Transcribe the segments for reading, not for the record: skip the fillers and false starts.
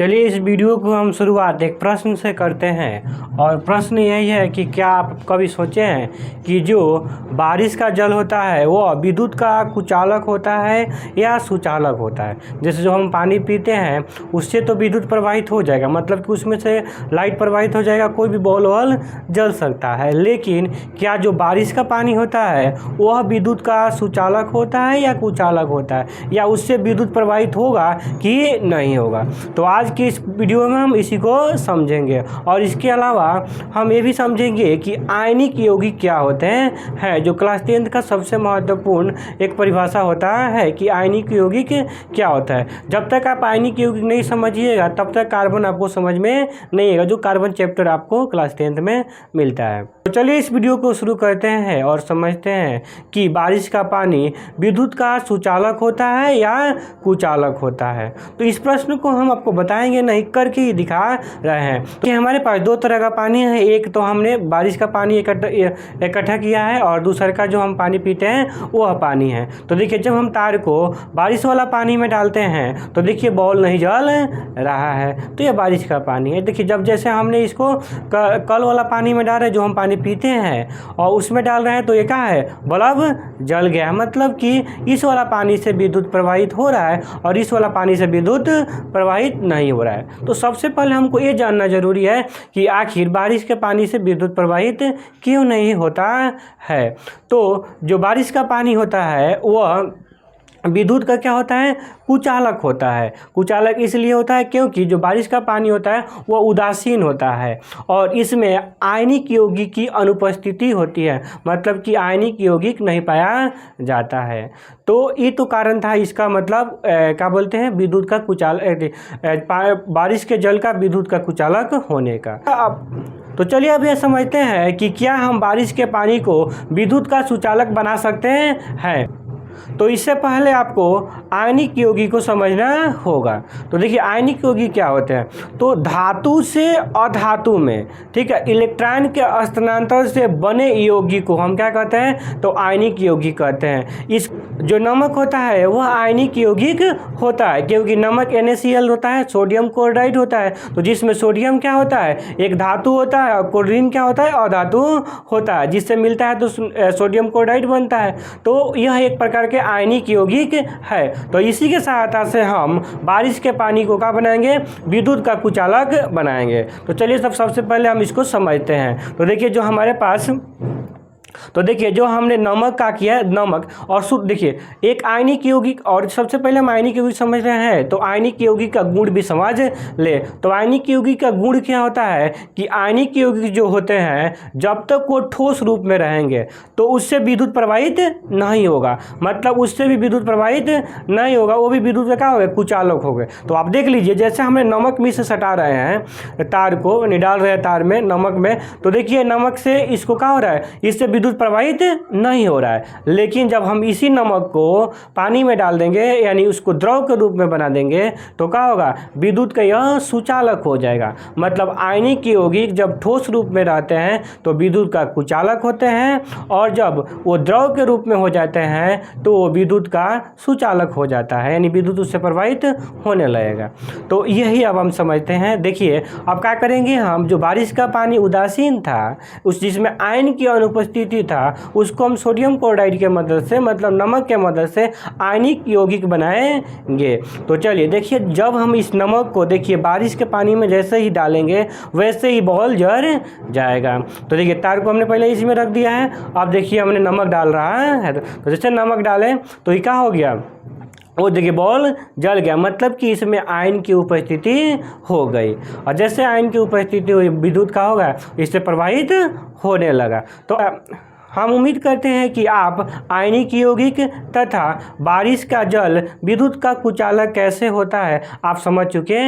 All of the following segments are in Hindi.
चलिए इस वीडियो को हम शुरुआत एक प्रश्न से करते हैं और प्रश्न यही है कि क्या आप कभी सोचे हैं कि जो बारिश का जल होता है वो विद्युत का कुचालक होता है या सुचालक होता है। जैसे जो हम पानी पीते हैं उससे तो विद्युत प्रवाहित हो जाएगा, मतलब कि उसमें से लाइट प्रवाहित हो जाएगा, कोई भी बॉल वॉल जल सकता है। लेकिन क्या जो बारिश का पानी होता है वह विद्युत का सुचालक होता है या कुचालक होता है, या उससे विद्युत प्रवाहित होगा कि नहीं होगा। तो आज की इस वीडियो में हम इसी को समझेंगे और इसके अलावा हम ये भी समझेंगे कि आयनिक यौगिक क्या होते हैं। जो क्लास 10 का सबसे महत्वपूर्ण एक परिभाषा होता है कि आयनिक यौगिक क्या होता है। जब तक आप आयनिक यौगिक नहीं समझिएगा तब तक कार्बन आपको समझ में नहीं आएगा, जो कार्बन चैप्टर आपको क्लास 10 में मिलता है। तो चलिए इस वीडियो को शुरू करते हैं और समझते हैं कि बारिश का पानी विद्युत का सुचालक होता है या कुचालक होता है। तो इस प्रश्न को हम आपको बताएंगे नहीं, करके ही दिखा रहे हैं कि हमारे पास दो तरह का पानी है। एक तो हमने बारिश का पानी इकट्ठा किया है और दूसरे का जो हम पानी पीते हैं वह पानी है। तो देखिए जब हम तार को बारिश वाला पानी में डालते हैं तो देखिए बॉल नहीं जल रहा है, तो यह बारिश का पानी है। देखिए जब जैसे हमने इसको कल वाला पानी में डाल रहे हैं, जो हम पानी पीते हैं और उसमें डाल रहे हैं, तो ये क्या है, बल्ब जल गया। मतलब कि इस वाला पानी से विद्युत प्रवाहित हो रहा है और इस वाला पानी से विद्युत प्रवाहित नहीं हो रहा है। तो सबसे पहले हमको ये जानना जरूरी है कि आखिर बारिश के पानी से विद्युत प्रवाहित क्यों नहीं होता है। तो जो बारिश का पानी होता है वह विद्युत का क्या होता है, कुचालक होता है। कुचालक इसलिए होता है क्योंकि जो बारिश का पानी होता है वह उदासीन होता है और इसमें आयनिक यौगिक की अनुपस्थिति होती है, मतलब कि आयनिक यौगिक नहीं पाया जाता है। तो ये तो कारण था इसका, मतलब क्या बोलते हैं, विद्युत का कुचालक, बारिश के जल का विद्युत का कुचालक होने का। तो चलिए अब यह समझते हैं कि क्या हम बारिश के पानी को विद्युत का सुचालक बना सकते हैं। तो इससे पहले आपको आयनिक यौगिक को समझना होगा। तो देखिए आयनिक यौगिक क्या होते हैं, तो धातु से अधातु में, ठीक है, इलेक्ट्रॉन के स्थानांतरण से बने यौगिक को हम क्या कहते हैं, तो आयनिक यौगिक कहते हैं। इस जो नमक होता है वह आयनिक यौगिक होता है क्योंकि नमक NaCl होता है, सोडियम क्लोराइड होता है। तो जिसमें सोडियम क्या होता है, एक धातु होता है, और क्लोरीन क्या होता है, अधातु होता है। जिससे मिलता है तो सोडियम क्लोराइड बनता है। तो यह एक प्रकार के आयनिक यौगिक है। तो इसी के सहायता से हम बारिश के पानी को क्या बनाएंगे, विद्युत का कुचालक बनाएंगे। तो चलिए सबसे पहले हम इसको समझते हैं। तो देखिए जो हमारे पास, तो देखिए जो हमने नमक का किया है, नमक और शुद्ध, देखिए एक आयनिक यौगिक, और सबसे पहले हम आयनिक यौगिक समझ रहे हैं तो आयनिक यौगिक का गुण भी समझ ले। तो आयनिक यौगिक का गुण क्या होता है कि आयनिक यौगिक जो होते हैं जब तक वो ठोस रूप में रहेंगे तो उससे विद्युत प्रवाहित नहीं होगा, मतलब उससे भी विद्युत प्रवाहित नहीं होगा, वो भी विद्युत का क्या हो गए, कुचालक हो गए। तो आप देख लीजिए जैसे हमने नमक में से सटा रहे हैं, तार को निकाल रहे हैं तार में, नमक में, तो देखिए नमक से इसको क्या हो रहा है, इससे विद्युत प्रवाहित नहीं हो रहा है। लेकिन जब हम इसी नमक को पानी में डाल देंगे, यानी उसको द्रव के रूप में बना देंगे, तो क्या होगा, विद्युत का यह सुचालक हो जाएगा। मतलब आयनिक यौगिक जब ठोस रूप में रहते हैं तो विद्युत का कुचालक होते हैं, और जब वो द्रव के रूप में हो जाते हैं तो वो विद्युत का सुचालक हो जाता है, यानी विद्युत उससे प्रवाहित होने लगेगा। तो यही अब हम समझते हैं। देखिए अब क्या करेंगे हम, जो बारिश का पानी उदासीन था, उस जिसमें आयन की अनुपस्थिति था, उसको हम सोडियम क्लोराइड के मदद से, मतलब नमक के मदद से आयनिक यौगिक बनाएंगे। तो चलिए देखिए जब हम इस नमक को, देखिए बारिश के पानी में जैसे ही डालेंगे वैसे ही बॉल जल जाएगा। तो देखिए तार को हमने पहले इसमें रख दिया है, अब देखिए हमने नमक डाल रहा है, तो जैसे नमक डालें तो ये क्या हो गया, वो देखिए बॉल जल गया, मतलब कि इसमें आयन की उपस्थिति हो गई। और जैसे आयन की उपस्थिति हुई विद्युत का होगा, इससे प्रवाहित होने लगा। तो हम उम्मीद करते हैं कि आप आयनिक यौगिक तथा बारिश का जल विद्युत का कुचालक कैसे होता है आप समझ चुके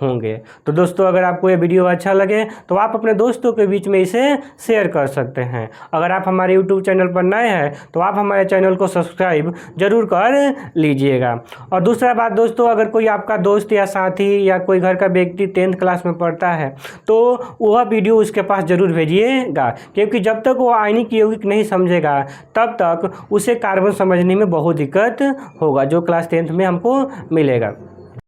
होंगे। तो दोस्तों अगर आपको ये वीडियो अच्छा लगे तो आप अपने दोस्तों के बीच में इसे शेयर कर सकते हैं। अगर आप हमारे YouTube चैनल पर नए हैं तो आप हमारे चैनल को सब्सक्राइब जरूर कर लीजिएगा। और दूसरा बात दोस्तों, अगर कोई आपका दोस्त या साथी या कोई घर का व्यक्ति 10th क्लास में पढ़ता है तो वह वीडियो उसके पास जरूर भेजिएगा, क्योंकि जब तक वो आयनिक यौगिक नहीं समझेगा तब तक उसे कार्बन समझने में बहुत दिक्कत होगा, जो क्लास 10th में हमको मिलेगा।